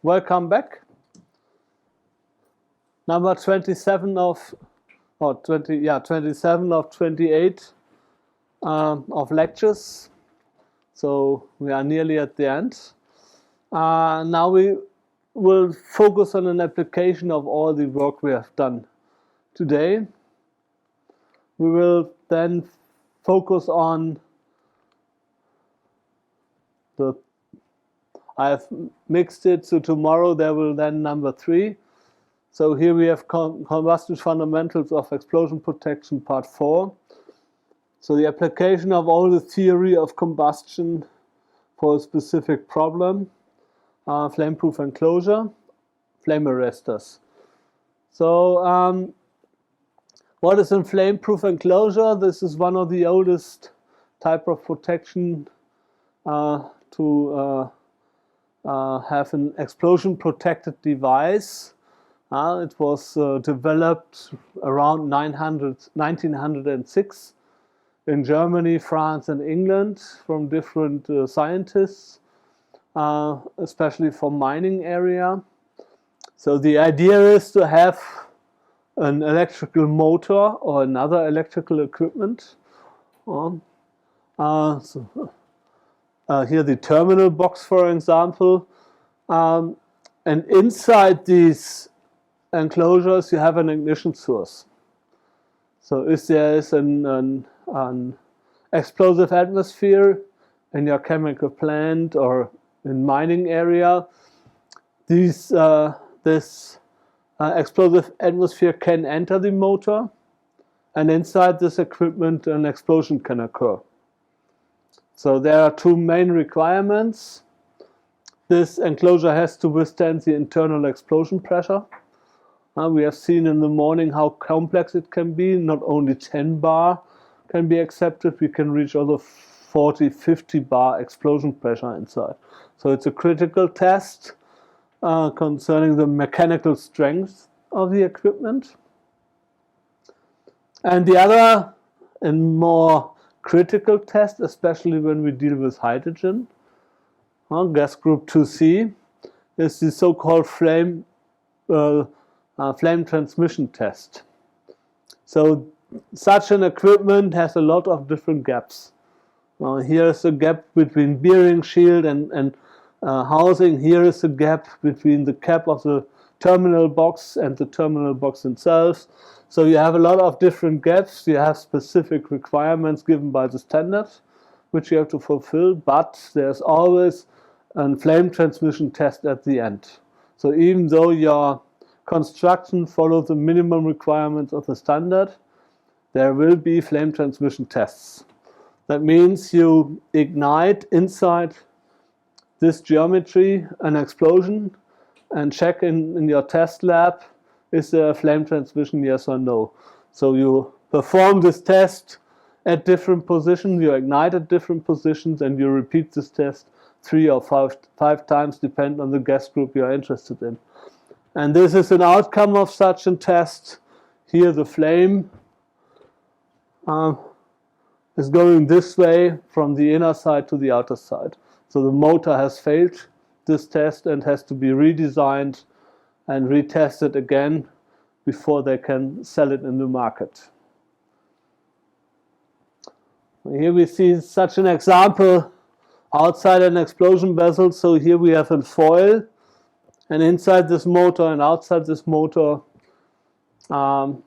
Welcome back. Number 27 of, or 20, yeah, 27 of 28 of lectures. So we are nearly at the end. Now we will focus on an application of all the work we have done today. We will then focus on the, I have mixed it, so tomorrow there will then number 3. So here we have combustion fundamentals of explosion protection part 4. So the application of all the theory of combustion for a specific problem, flame-proof enclosure, flame arresters. So what is a flame-proof enclosure? This is one of the oldest type of protection to have an explosion protected device. It was developed around 1906 in Germany, France, and England from different scientists, especially from mining area. So the idea is to have an electrical motor or another electrical equipment. Here the terminal box, for example, and inside these enclosures you have an ignition source. So if there is an explosive atmosphere in your chemical plant or in mining area, this explosive atmosphere can enter the motor, and inside this equipment an explosion can occur. So there are two main requirements. This enclosure has to withstand the internal explosion pressure. We have seen in the morning how complex it can be. Not only 10 bar can be accepted, we can reach also 40, 50 bar explosion pressure inside. So it's a critical test concerning the mechanical strength of the equipment. And the other and more critical test, especially when we deal with hydrogen, gas group 2C, is the so-called flame transmission test. So such an equipment has a lot of different gaps. Here is a gap between bearing shield and housing. Here is a gap between the cap of the terminal box and the terminal box itself. So you have a lot of different gaps. You have specific requirements given by the standard, which you have to fulfill, but there's always a flame transmission test at the end. So even though your construction follows the minimum requirements of the standard, there will be flame transmission tests. That means you ignite inside this geometry an explosion and check in your test lab, is there a flame transmission, yes or no. So you perform this test at different positions, you ignite at different positions, and you repeat this test 3 or 5 times, depending on the gas group you are interested in. And this is an outcome of such a test. Here the flame is going this way from the inner side to the outer side. So the motor has failed this test and has to be redesigned and retested again before they can sell it in the market. Here we see such an example outside an explosion vessel. So here we have a foil, and inside this motor and outside this motor the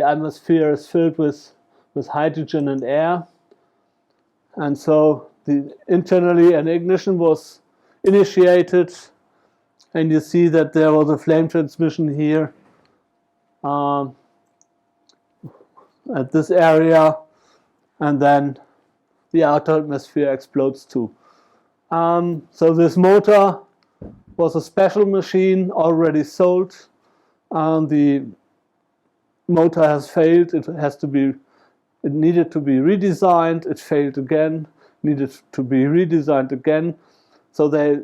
atmosphere is filled with hydrogen and air, and so internally an ignition was initiated, and you see that there was a flame transmission here at this area, and then the outer atmosphere explodes too. So this motor was a special machine already sold. The motor has failed. It needed to be redesigned. It failed again. Needed to be redesigned again. So they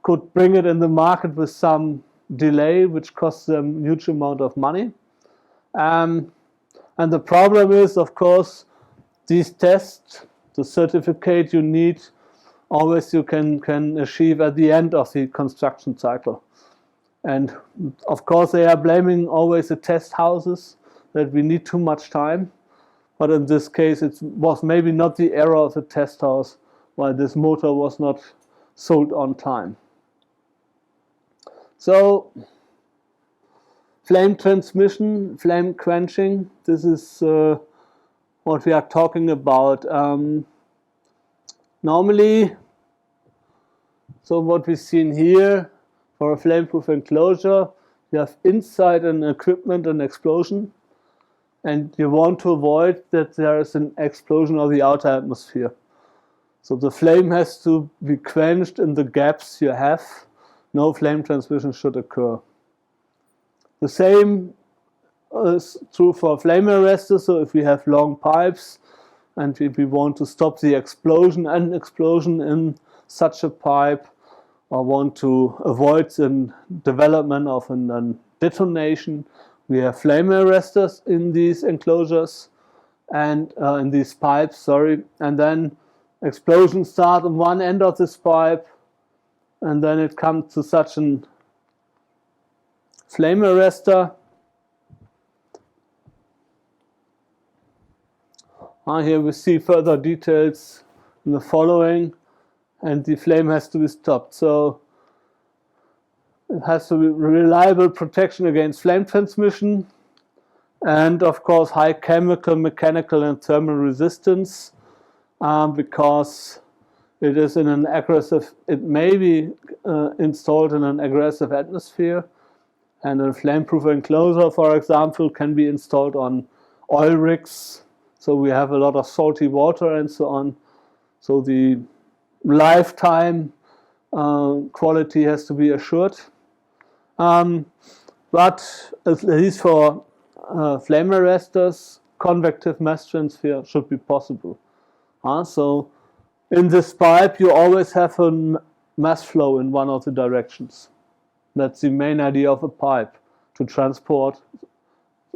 could bring it in the market with some delay, which cost them a huge amount of money. And the problem is, of course, these tests, the certificate you need always you can achieve at the end of the construction cycle. And of course they are blaming always the test houses, that we need too much time. But in this case it was maybe not the error of the test house why this motor was not sold on time. So flame transmission, flame quenching, this is what we are talking about. Normally, so what we've seen here, for a flame-proof enclosure, you have inside an equipment an explosion, and you want to avoid that there is an explosion of the outer atmosphere. So the flame has to be quenched in the gaps you have. No flame transmission should occur. The same is true for flame arresters. So if we have long pipes and if we want to stop the explosion in such a pipe, or want to avoid the development of a detonation, we have flame arresters in these enclosures and in these pipes, sorry, and then explosions start on one end of this pipe, and then it comes to such a flame arrestor. Here we see further details in the following, and the flame has to be stopped. So it has to be reliable protection against flame transmission, and of course high chemical, mechanical and thermal resistance, because it is in an aggressive, it may be installed in an aggressive atmosphere, and a flame-proof enclosure, for example, can be installed on oil rigs, so we have a lot of salty water and so on. So the lifetime quality has to be assured. But at least for flame arresters, convective mass transfer should be possible. So in this pipe you always have a mass flow in one of the directions. That's the main idea of a pipe, to transport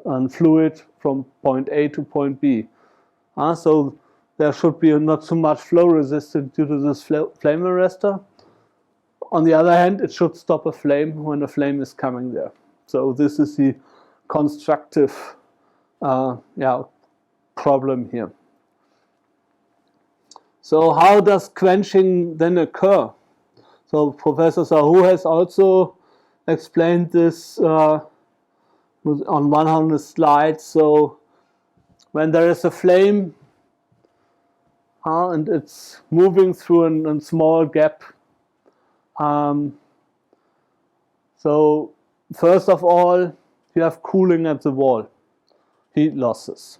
a fluid from point A to point B. So there should be not so much flow resistance due to this flame arrestor. On the other hand, it should stop a flame when a flame is coming there. So this is the constructive problem here. So how does quenching then occur? So Professor Sahu has also explained this on one of the slides. So when there is a flame and it's moving through a small gap, so first of all you have cooling at the wall, heat losses.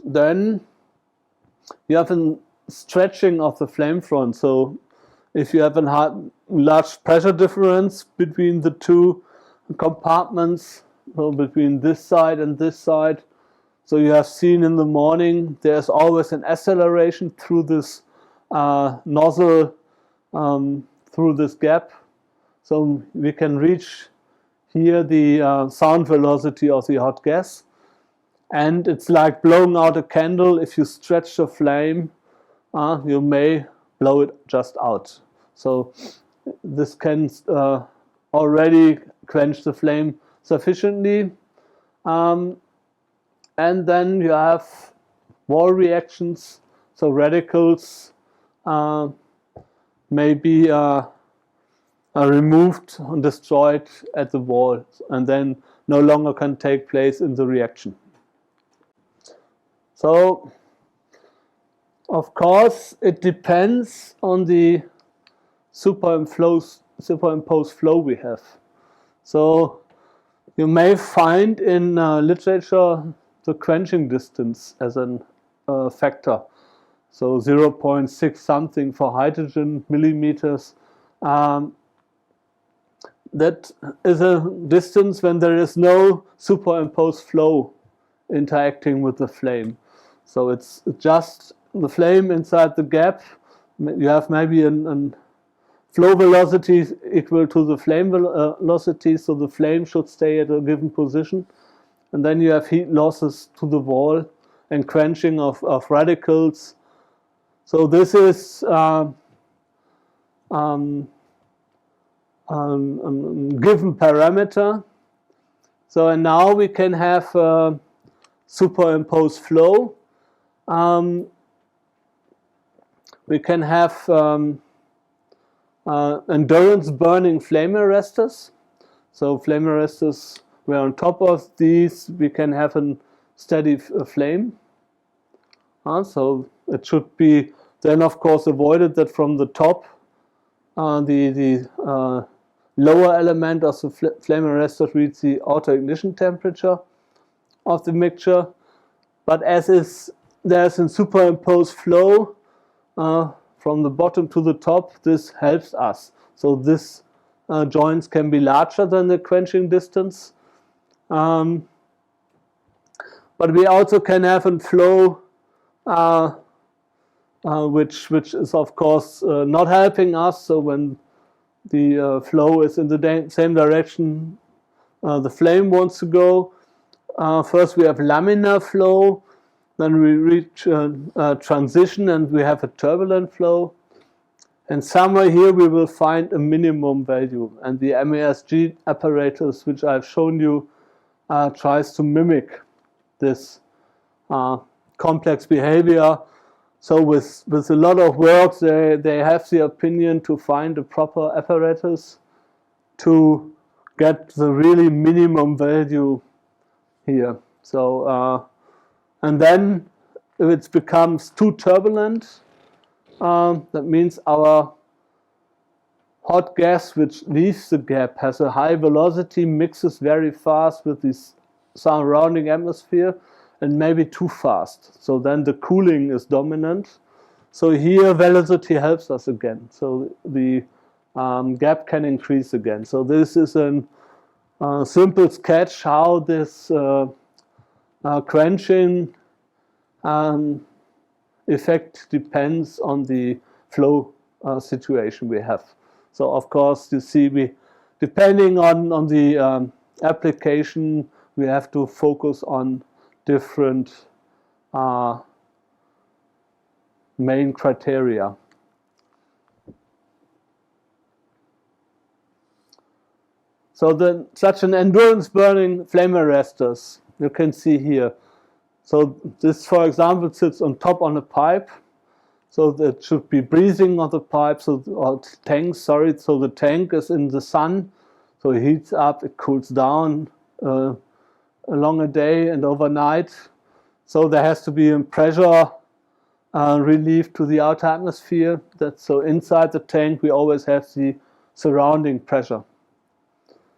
Then you have a stretching of the flame front. So if you have a large pressure difference between the two compartments, so between this side and this side, so you have seen in the morning there's always an acceleration through this nozzle, through this gap. So we can reach here the sound velocity of the hot gas, and it's like blowing out a candle. If you stretch the flame, you may blow it just out. So this can already quench the flame sufficiently. And then you have wall reactions, so radicals may be removed and destroyed at the wall, and then no longer can take place in the reaction. So of course it depends on the superimposed flow we have. So you may find in literature the quenching distance as a factor. So 0.6 something for hydrogen millimeters. That is a distance when there is no superimposed flow interacting with the flame. So it's just the flame inside the gap. You have maybe a flow velocity equal to the flame velocity, so the flame should stay at a given position. And then you have heat losses to the wall and quenching of radicals So this is given parameter. So and now we can have superimposed flow. We can have endurance burning flame arresters. So flame arresters, where on top of these we can have a steady flame. So it should be then of course avoided that from the top the lower element of the flame arrestor reaches the auto ignition temperature of the mixture. But as there's a superimposed flow from the bottom to the top, this helps us. So this joints can be larger than the quenching distance. But we also can have a flow which is of course not helping us. So when the flow is in the same direction the flame wants to go, first we have laminar flow, then we reach transition and we have a turbulent flow. And somewhere here we will find a minimum value. And the MASG apparatus, which I've shown you, tries to mimic this complex behavior. So with a lot of work, they have the opinion to find a proper apparatus to get the really minimum value here. So and then if it becomes too turbulent, that means our hot gas which leaves the gap has a high velocity, mixes very fast with the surrounding atmosphere, and maybe too fast. So then the cooling is dominant. So here velocity helps us again. So the gap can increase again. So this is a simple sketch how this quenching effect depends on the flow situation we have. So of course you see depending on the application, we have to focus on different main criteria. So then such an endurance burning flame arresters you can see here. So this, for example, sits on top on a pipe. So that should be breathing on the pipe, or tank, sorry. So the tank is in the sun, so it heats up, it cools down along a day and overnight. So there has to be a pressure relief to the outer atmosphere. So inside the tank we always have the surrounding pressure.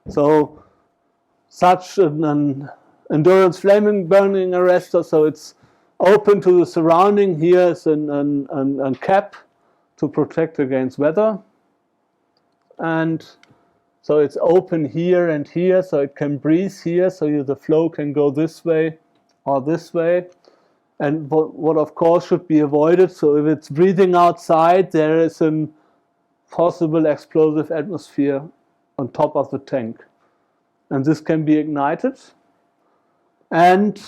So such an endurance flame burning arrestor, so it's open to the surrounding. Here is a cap to protect against weather, and so it's open here and here, so it can breathe here, so the flow can go this way or this way. And what of course should be avoided, so if it's breathing outside, there is a possible explosive atmosphere on top of the tank, and this can be ignited. And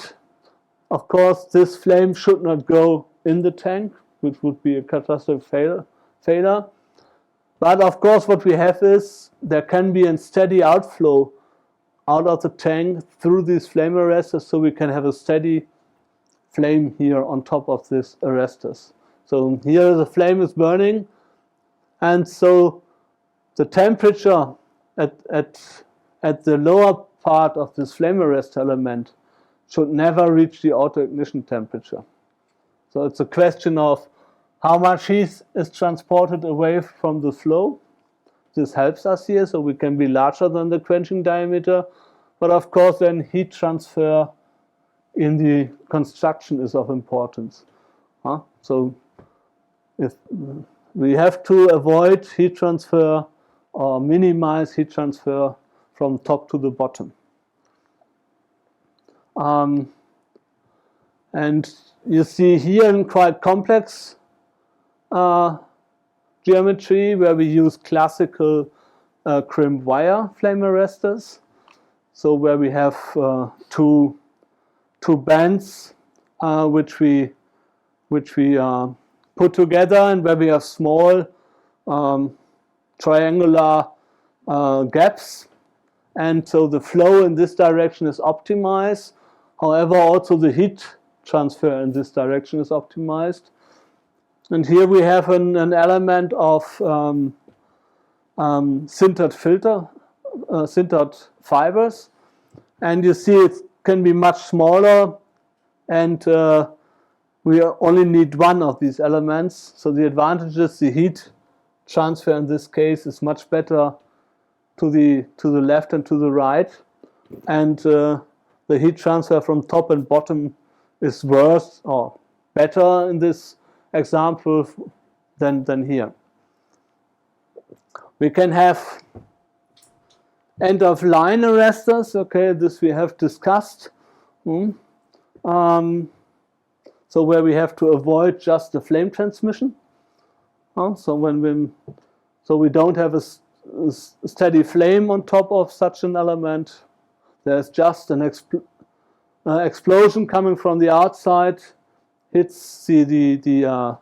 of course this flame should not go in the tank, which would be a catastrophic failure. But of course what we have is there can be a steady outflow out of the tank through these flame arresters, so we can have a steady flame here on top of this arresters. So here the flame is burning, and so the temperature at the lower part of this flame arrest element should never reach the auto ignition temperature. So it's a question of how much heat is transported away from the flow. This helps us here, so we can be larger than the quenching diameter. But of course then heat transfer in the construction is of importance. So if we have to avoid heat transfer or minimize heat transfer from top to the bottom. And you see here in quite complex geometry where we use classical crimp wire flame arresters. So where we have two two bands which we put together and where we have small triangular gaps, and so the flow in this direction is optimized. However, also the heat transfer in this direction is optimized. And here we have an element of sintered sintered fibers, and you see it can be much smaller, and we only need one of these elements. So the advantage is the heat transfer in this case is much better to the left and to the right, and the heat transfer from top and bottom is worse or better in this example than here. We can have end of line arresters. Okay, this we have discussed. So where we have to avoid just the flame transmission. So we don't have a steady flame on top of such an element. There's just an explosion coming from the outside, hits the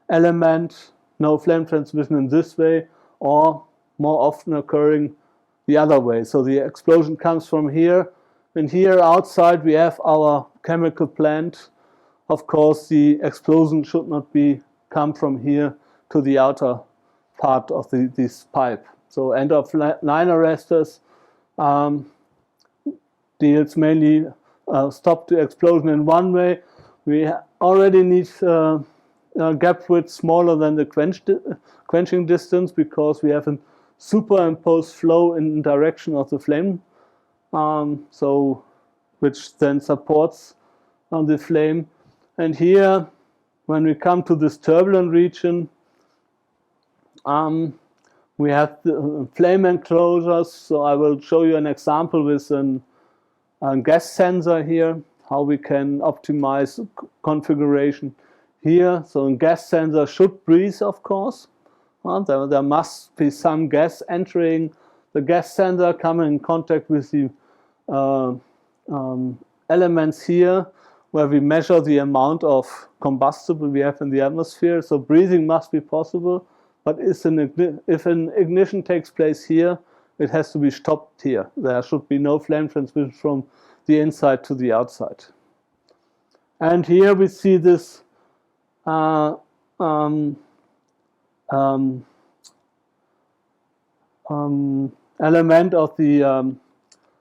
element, no flame transmission in this way, or more often occurring the other way. So the explosion comes from here, and here outside we have our chemical plant. Of course, the explosion should not come from here to the outer part of this pipe. So end of line arresters deals mainly stop the explosion in one way. We already need a gap width smaller than the quenching distance, because we have a superimposed flow in the direction of the flame, which then supports the flame. And here, when we come to this turbulent region, we have the flame enclosures. So I will show you an example with a gas sensor here, how we can optimize configuration here. So a gas sensor should breathe, of course. There must be some gas entering the gas sensor, coming in contact with the elements here, where we measure the amount of combustible we have in the atmosphere. So breathing must be possible, but if an ignition takes place here, it has to be stopped here. There should be no flame transmission from the inside to the outside. And here we see this element of the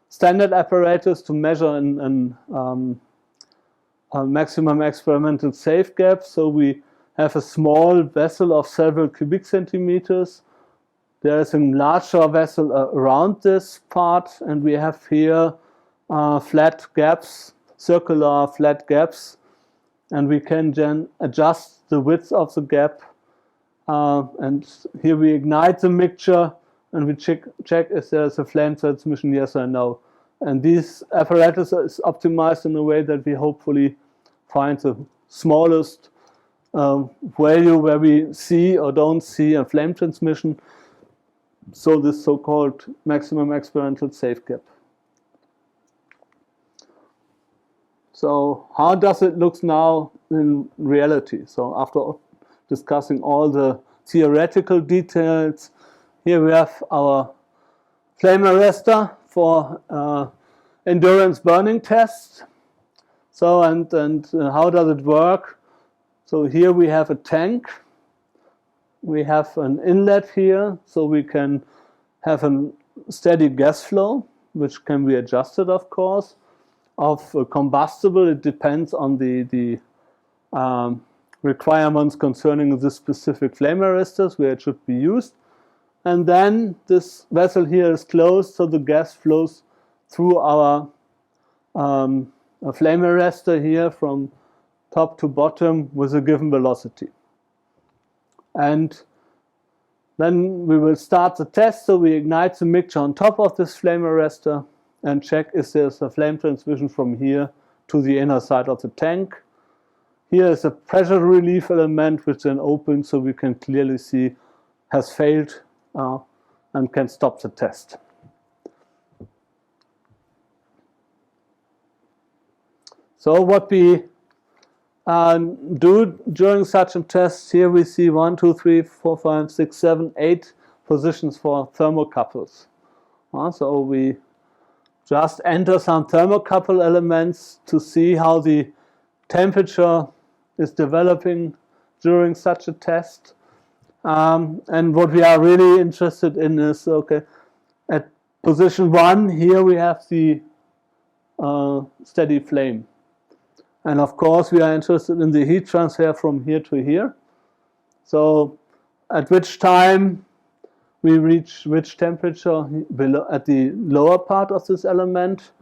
standard apparatus to measure a maximum experimental safe gap. So we have a small vessel of several cubic centimeters. There is a larger vessel around this part, and we have here flat gaps, circular flat gaps, and we can then adjust the width of the gap. And here we ignite the mixture, and we check if there is a flame transmission, yes or no. And this apparatus is optimized in a way that we hopefully find the smallest value where we see or don't see a flame transmission. So this so-called maximum experimental safe gap. So how does it look now in reality? So after discussing all the theoretical details, here we have our flame arrestor for endurance burning tests. So and how does it work? So here we have a tank. We have an inlet here, so we can have a steady gas flow, which can be adjusted, of course. Of combustible, it depends on the requirements concerning the specific flame arresters where it should be used. And then this vessel here is closed, so the gas flows through our flame arrestor here from top to bottom with a given velocity. And then we will start the test. So we ignite the mixture on top of this flame arrestor and check if there's a flame transmission from here to the inner side of the tank. Here is a pressure relief element which then opens, so we can clearly see has failed and can stop the test. So what we do during such a test. Here we see 1, 2, 3, 4, 5, 6, 7, 8 positions for thermocouples. So we just enter some thermocouple elements to see how the temperature is developing during such a test. And what we are really interested in is, okay, at position 1, here we have the steady flame. And of course, we are interested in the heat transfer from here to here. So at which time we reach which temperature below, at the lower part of this element.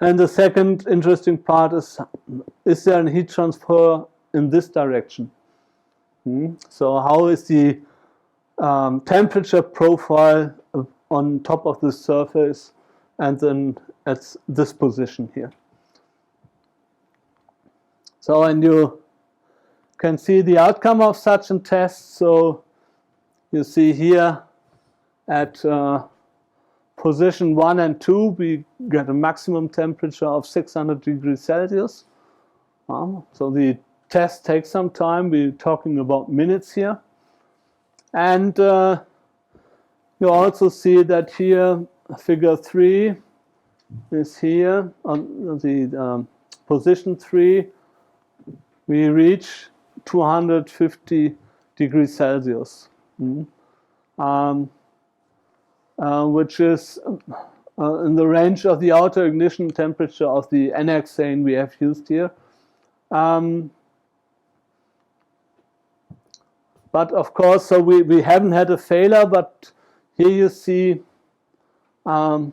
And the second interesting part is there a heat transfer in this direction? So how is the temperature profile on top of the surface and then at this position here? So, and you can see the outcome of such a test. So you see here at position 1 and 2, we get a maximum temperature of 600 degrees Celsius. So the test takes some time. We're talking about minutes here. And you also see that here, figure 3 is here on the position 3. We reach 250 degrees Celsius, which is in the range of the outer ignition temperature of the N-hexane we have used here. But of course, so we haven't had a failure, but here you see the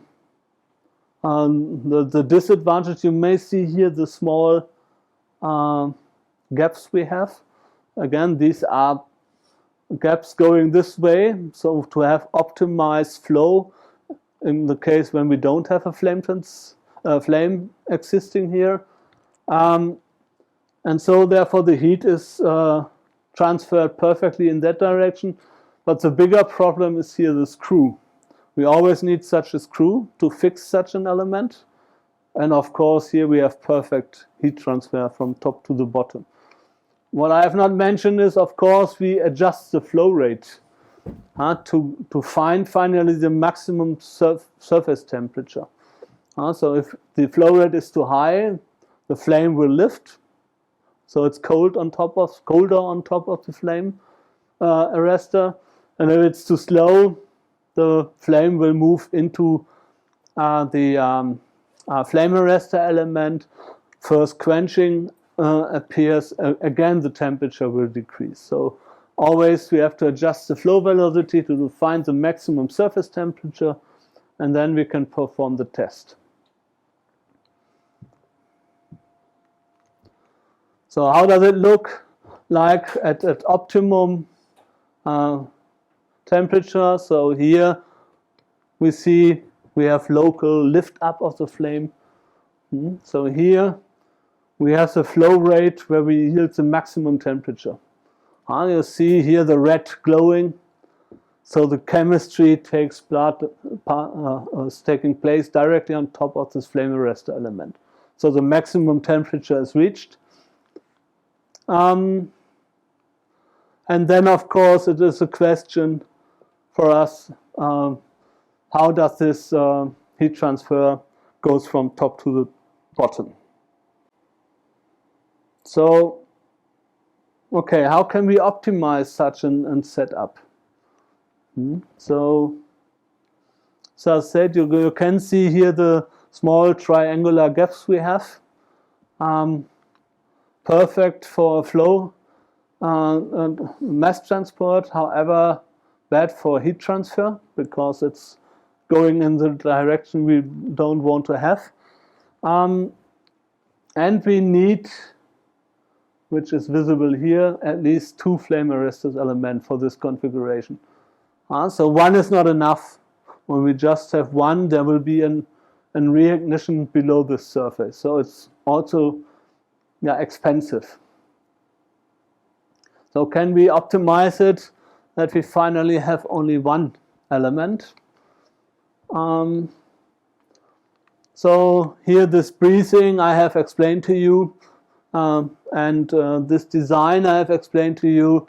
disadvantage. You may see here the small gaps we have. Again, these are gaps going this way, so to have optimized flow in the case when we don't have a flame existing here. And so therefore the heat is transferred perfectly in that direction. But the bigger problem is here the screw. We always need such a screw to fix such an element. And of course here we have perfect heat transfer from top to the bottom. What I have not mentioned is, of course, we adjust the flow rate to find finally the maximum surface temperature. So if the flow rate is too high, the flame will lift. So it's colder on top of the flame arrestor. And if it's too slow, the flame will move into the flame arrestor element. First quenching appears, again the temperature will decrease. So always we have to adjust the flow velocity to find the maximum surface temperature, and then we can perform the test. So how does it look like at optimum temperature? So here we see we have local lift up of the flame. So here we have the flow rate where we yield the maximum temperature. You see here the red glowing. So the chemistry takes taking place directly on top of this flame arrestor element. So the maximum temperature is reached. And then, of course, it is a question for us, how does this heat transfer goes from top to the bottom. So, okay, how can we optimize such an setup? So as I said, you can see here the small triangular gaps we have. Perfect for flow and mass transport, however bad for heat transfer because it's going in the direction we don't want to have. And we need, which is visible here, at least 2 flame arrestors elements for this configuration. So one is not enough. When we just have one, there will be an reignition below the surface. So it's also expensive. So can we optimize it that we finally have only one element? So here this breathing I have explained to you. and this design I have explained to you.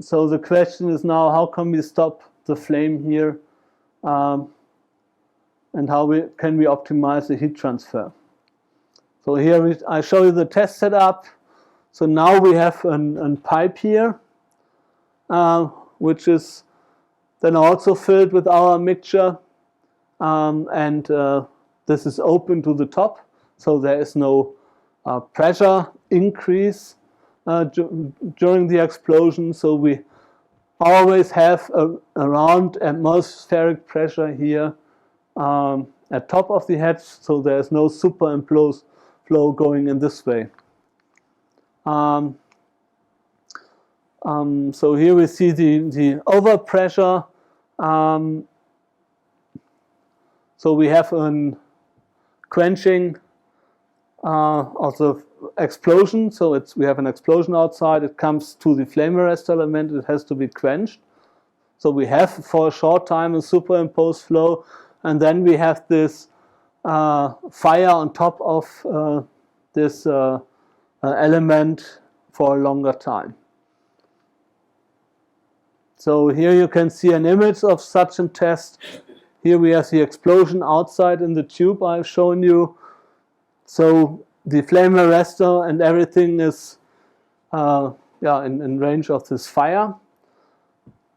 So the question is now, how can we stop the flame here, and how can we optimize the heat transfer? So here I show you the test setup. So now we have a pipe here, which is then also filled with our mixture, and this is open to the top, so there is no pressure increase during the explosion. So we always have around atmospheric pressure here at top of the head, so there is no superimposed flow going in this way. So here we see the overpressure. So we have a quenching of the explosion. So we have an explosion outside. It comes to the flame arrest element. It has to be quenched. So we have for a short time a superimposed flow, and then we have this fire on top of this element for a longer time. So here you can see an image of such a test. Here we have the explosion outside in the tube I've shown you. So the flame arrestor and everything is in range of this fire.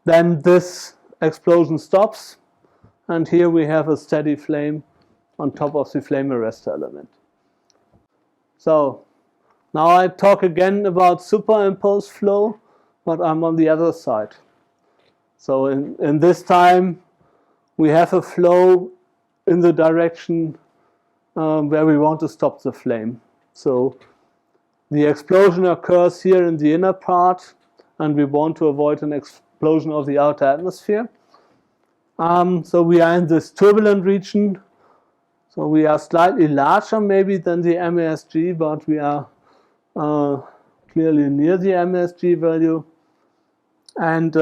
Then this explosion stops, and here we have a steady flame on top of the flame arrestor element. So now I talk again about superimposed flow, but I'm on the other side. So in this time we have a flow in the direction where we want to stop the flame. So the explosion occurs here in the inner part, and we want to avoid an explosion of the outer atmosphere. So we are in this turbulent region. So we are slightly larger maybe than the MASG, but we are clearly near the MASG value. And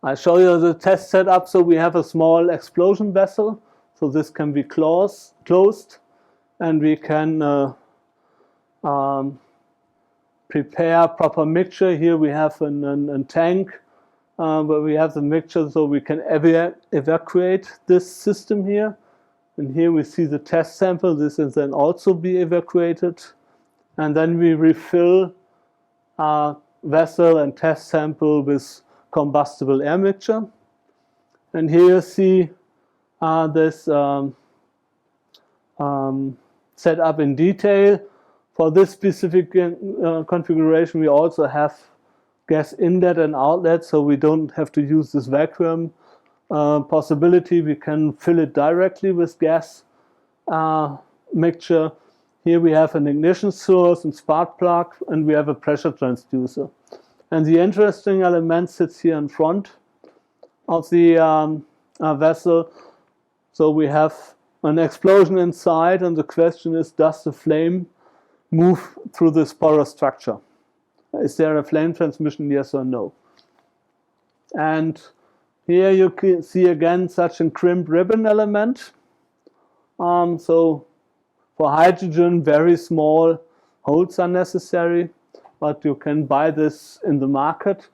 I show you the test setup. So we have a small explosion vessel. So this can be closed, and we can prepare proper mixture. Here we have a tank where we have the mixture, so we can evacuate this system here. And here we see the test sample. This is then also be evacuated, and then we refill vessel and test sample with combustible air mixture. And here you see this set up in detail. For this specific configuration, we also have gas inlet and outlet, so we don't have to use this vacuum possibility. We can fill it directly with gas mixture. Here we have an ignition source and spark plug, and we have a pressure transducer. And the interesting element sits here in front of the vessel. So we have an explosion inside, and the question is, does the flame move through this porous structure? Is there a flame transmission, yes or no? And here you can see again such a crimped ribbon element. So for hydrogen, very small holes are necessary, but you can buy this in the market.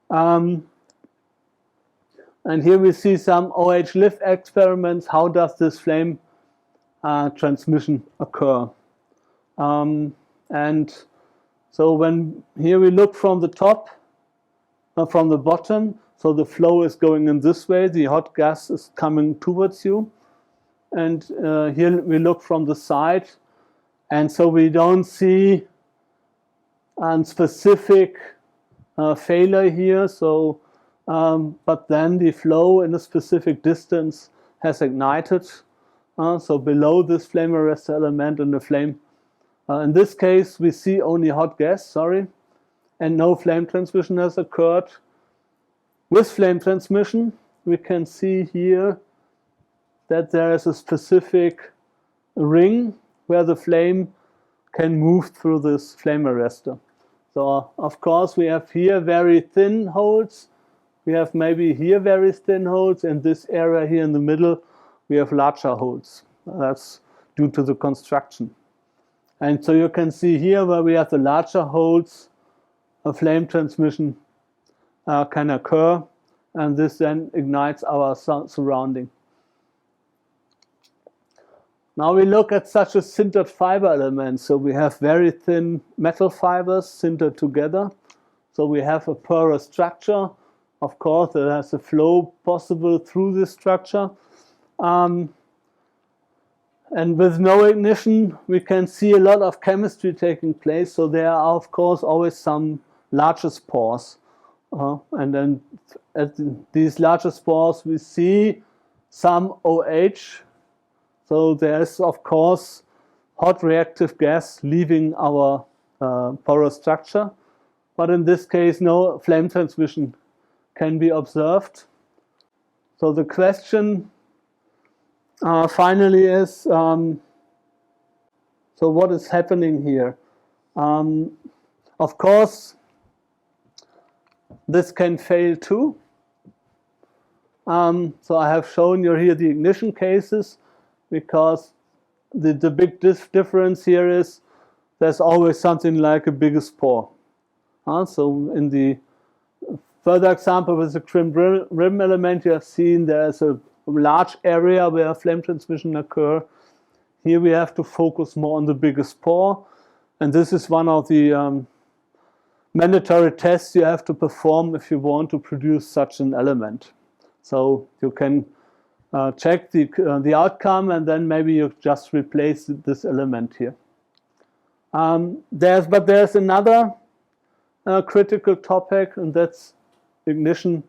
And here we see some OH lift experiments. How does this flame transmission occur? And so when here we look from the top, from the bottom, so the flow is going in this way, the hot gas is coming towards you. And here we look from the side, and so we don't see a specific failure here. So, but then the flow in a specific distance has ignited. So below this flame arrestor element in the flame. In this case, we see only hot gas, and no flame transmission has occurred. With flame transmission, we can see here that there is a specific ring where the flame can move through this flame arrestor. So, of course, we have here very thin holes. We have maybe here very thin holes. In this area here in the middle, we have larger holes. That's due to the construction. And so you can see here where we have the larger holes, a flame transmission can occur, and this then ignites our surrounding. Now we look at such a sintered fiber element. So we have very thin metal fibers sintered together. So we have a porous structure. Of course, there has a flow possible through this structure. And with no ignition, we can see a lot of chemistry taking place. So there are, of course, always some larger spores. And then at these larger spores, we see some OH. So there's, of course, hot reactive gas leaving our porous structure. But in this case, no flame transmission can be observed. So the question finally is, so what is happening here? Of course, this can fail too. So I have shown you here the ignition cases, because the big difference here is there's always something like a bigger spore. So in the further example with the trimmed rim element, you have seen there's a large area where flame transmission occur. Here we have to focus more on the bigger spore, and this is one of the mandatory tests you have to perform if you want to produce such an element. So you can check the outcome, and then maybe you just replace this element here. There's another critical topic, and that's ignition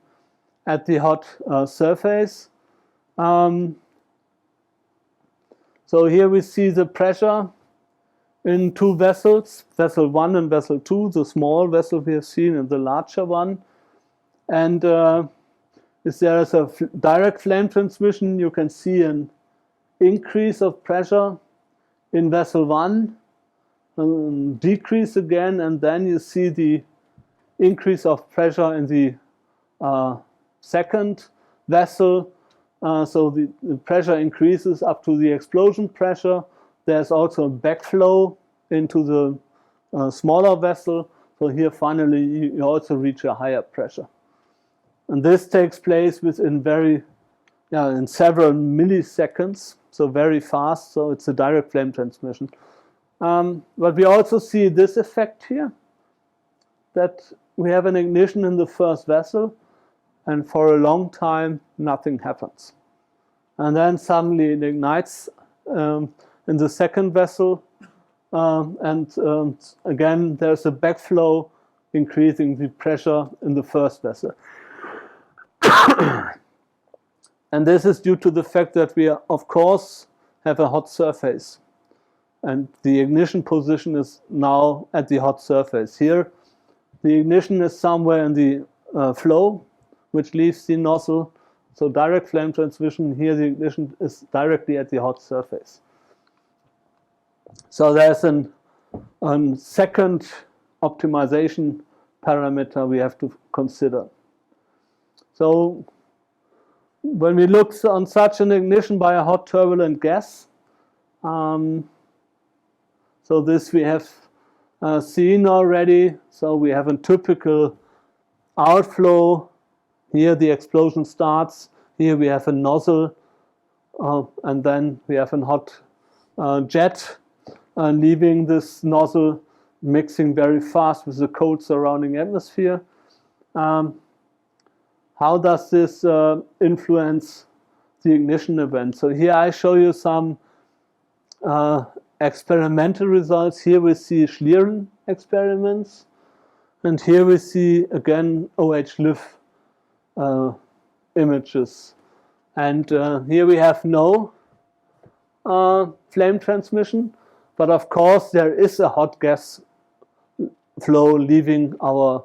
at the hot surface. So here we see the pressure in two vessels, vessel 1 and vessel 2, the small vessel we have seen and the larger one. And if there is a direct flame transmission, you can see an increase of pressure in vessel 1, decrease again, and then you see the increase of pressure in the second vessel. So the pressure increases up to the explosion pressure. There's also a backflow into the smaller vessel. So here finally you also reach a higher pressure. And this takes place within in several milliseconds, so very fast. So it's a direct flame transmission. But we also see this effect here, that we have an ignition in the first vessel, and for a long time nothing happens. And then suddenly it ignites in the second vessel, and again there's a backflow increasing the pressure in the first vessel. And this is due to the fact that we, of course, have a hot surface. And the ignition position is now at the hot surface. Here, the ignition is somewhere in the flow, which leaves the nozzle. So direct flame transmission, here the ignition is directly at the hot surface. So there's a second optimization parameter we have to consider. So when we look on such an ignition by a hot turbulent gas, so this we have seen already. So we have a typical outflow. Here the explosion starts. Here we have a nozzle, and then we have a hot jet leaving this nozzle, mixing very fast with the cold surrounding atmosphere. How does this influence the ignition event? So here I show you some experimental results. Here we see Schlieren experiments, and here we see again OH live images. And here we have no flame transmission, but of course there is a hot gas flow leaving our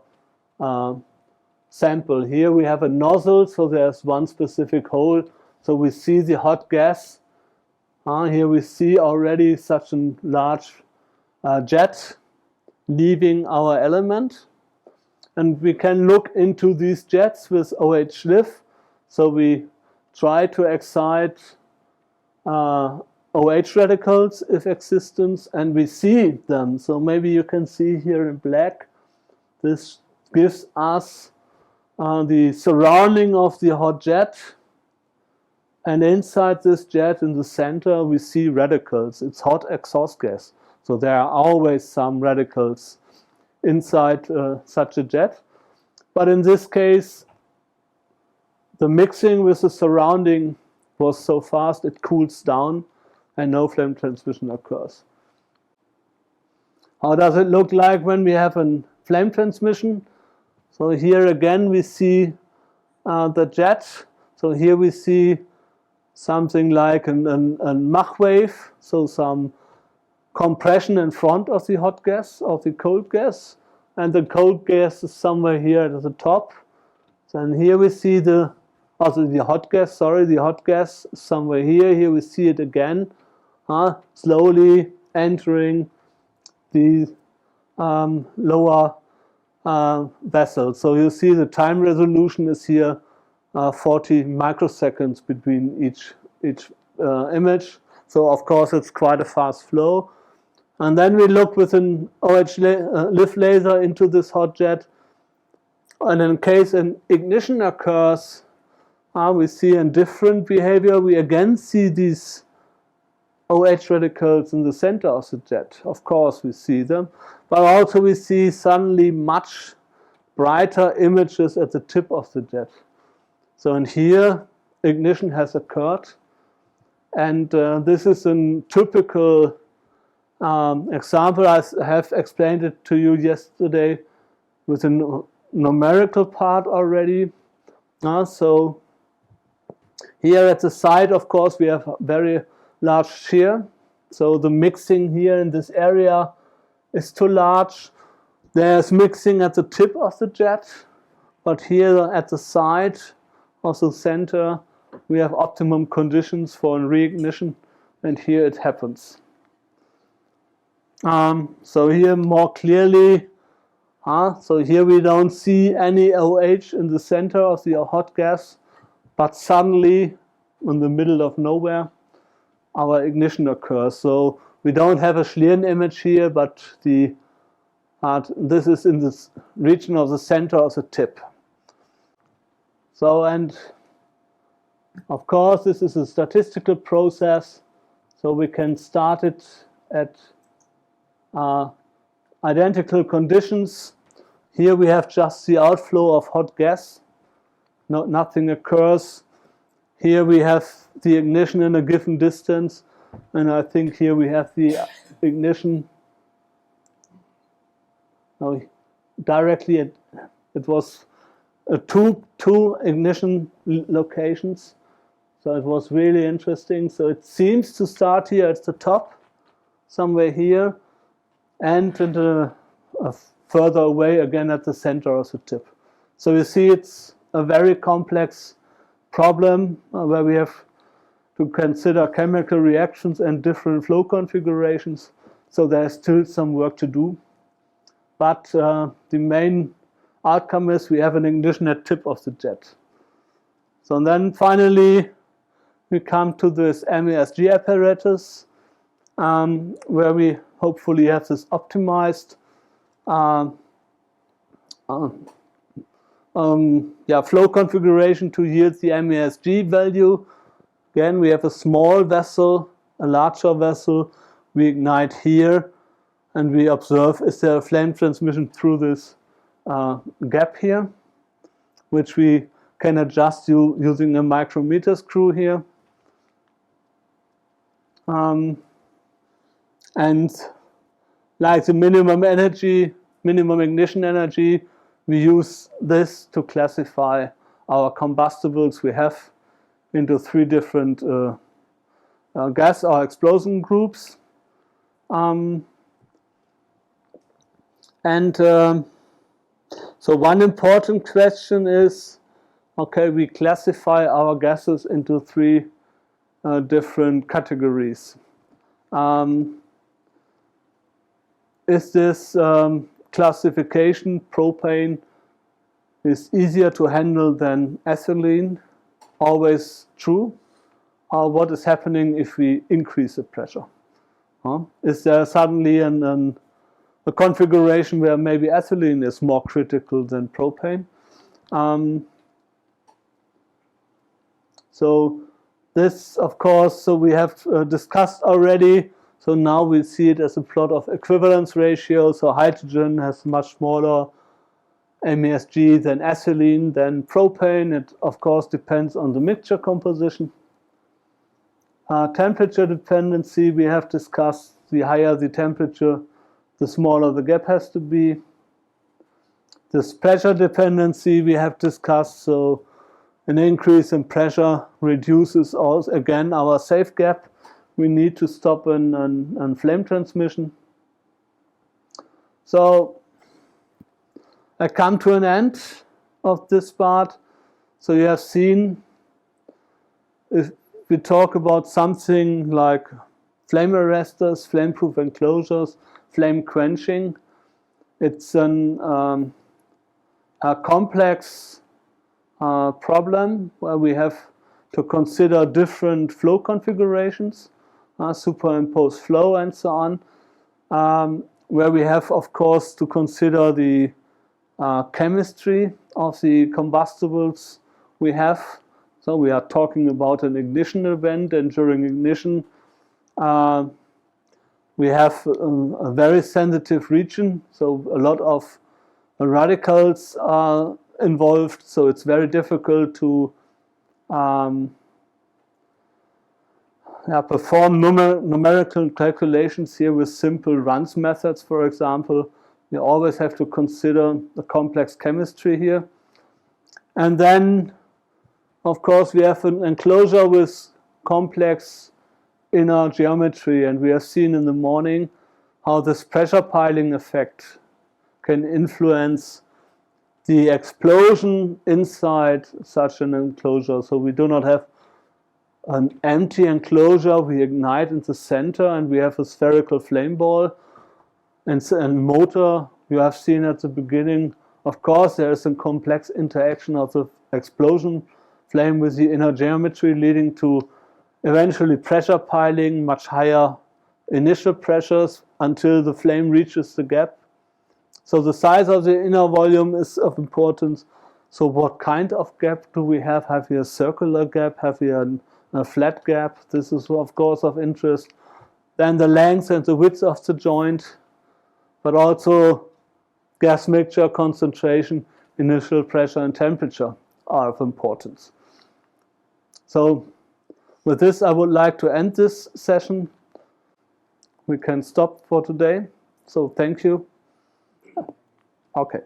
sample. Here we have a nozzle, so there's one specific hole, so we see the hot gas. Here we see already such a large jet leaving our element, and we can look into these jets with OH live. So we try to excite OH radicals, if existence, and we see them. So maybe you can see here in black. This gives us the surrounding of the hot jet, and inside this jet in the center we see radicals. It's hot exhaust gas, so there are always some radicals inside such a jet. But in this case, the mixing with the surrounding was so fast it cools down and no flame transmission occurs. How does it look like when we have a flame transmission? So here again we see the jet. So here we see something like a Mach wave, so some compression in front of the hot gas, of the cold gas, and the cold gas is somewhere here at the top. Then here we see the hot gas, the hot gas somewhere here. Here we see it again, slowly entering the lower vessel. So you see the time resolution is here 40 microseconds between each image. So of course it's quite a fast flow. And then we look with an OH lift laser into this hot jet. And in case an ignition occurs, we see a different behavior. We again see these OH radicals in the center of the jet. Of course we see them. But also we see suddenly much brighter images at the tip of the jet. So in here, ignition has occurred. And this is a typical example. I have explained it to you yesterday with a numerical part already. So here at the side, of course, we have a very large shear. So the mixing here in this area is too large. There's mixing at the tip of the jet, but here at the side of the center, we have optimum conditions for reignition, and here it happens. So here more clearly, so here we don't see any OH in the center of the hot gas, but suddenly, in the middle of nowhere, our ignition occurs. So we don't have a Schlieren image here, but this is in this region of the center of the tip. So, and of course, this is a statistical process, so we can start it at identical conditions. Here we have just the outflow of hot gas. Nothing occurs. Here we have the ignition in a given distance, and I think here we have the ignition. Now, directly it was two ignition locations, so it was really interesting. So it seems to start here at the top, somewhere here, and further away again at the center of the tip. So you see it's a very complex problem where we have to consider chemical reactions and different flow configurations. So there's still some work to do. But the main outcome is we have an ignition at tip of the jet. So then finally we come to this MESG apparatus where we hopefully have this optimized flow configuration to yield the MESG value. Again, we have a small vessel, a larger vessel. We ignite here, and we observe is there a flame transmission through this gap here, which we can adjust using a micrometer screw here. And like the minimum ignition energy, we use this to classify our combustibles we have into three different gas or explosion groups. So one important question is, okay, we classify our gases into three different categories. Is this classification, propane, is easier to handle than ethylene, always true? what is happening if we increase the pressure. Is there suddenly a configuration where maybe ethylene is more critical than propane? So this, of course, so we have discussed already. So now we see it as a plot of equivalence ratio. So hydrogen has much smaller MESG than ethylene, than propane. It, of course, depends on the mixture composition. Temperature dependency, we have discussed. The higher the temperature, the smaller the gap has to be. This pressure dependency we have discussed. So an increase in pressure reduces also, again, our safe gap. We need to stop an flame transmission. So I come to an end of this part. So you have seen, if we talk about something like flame arresters, flame-proof enclosures, flame quenching, it's a complex problem where we have to consider different flow configurations, superimposed flow and so on, where we have, of course, to consider the chemistry of the combustibles we have. So we are talking about an ignition event, and during ignition we have a very sensitive region, so a lot of radicals are involved, so it's very difficult to perform numerical calculations here with simple runs methods, for example. You always have to consider the complex chemistry here. And then, of course, we have an enclosure with complex inner geometry, and we have seen in the morning how this pressure piling effect can influence the explosion inside such an enclosure. So we do not have an empty enclosure, we ignite in the center and we have a spherical flame ball and motor. You have seen at the beginning, of course, there is a complex interaction of the explosion flame with the inner geometry, leading to eventually pressure piling, much higher initial pressures until the flame reaches the gap. So the size of the inner volume is of importance. So what kind of gap do we have? Have we a circular gap? Have we a flat gap? This is, of course, of interest. Then the length and the width of the joint, but also gas mixture concentration, initial pressure and temperature are of importance. So with this, I would like to end this session. We can stop for today. So thank you. Okay.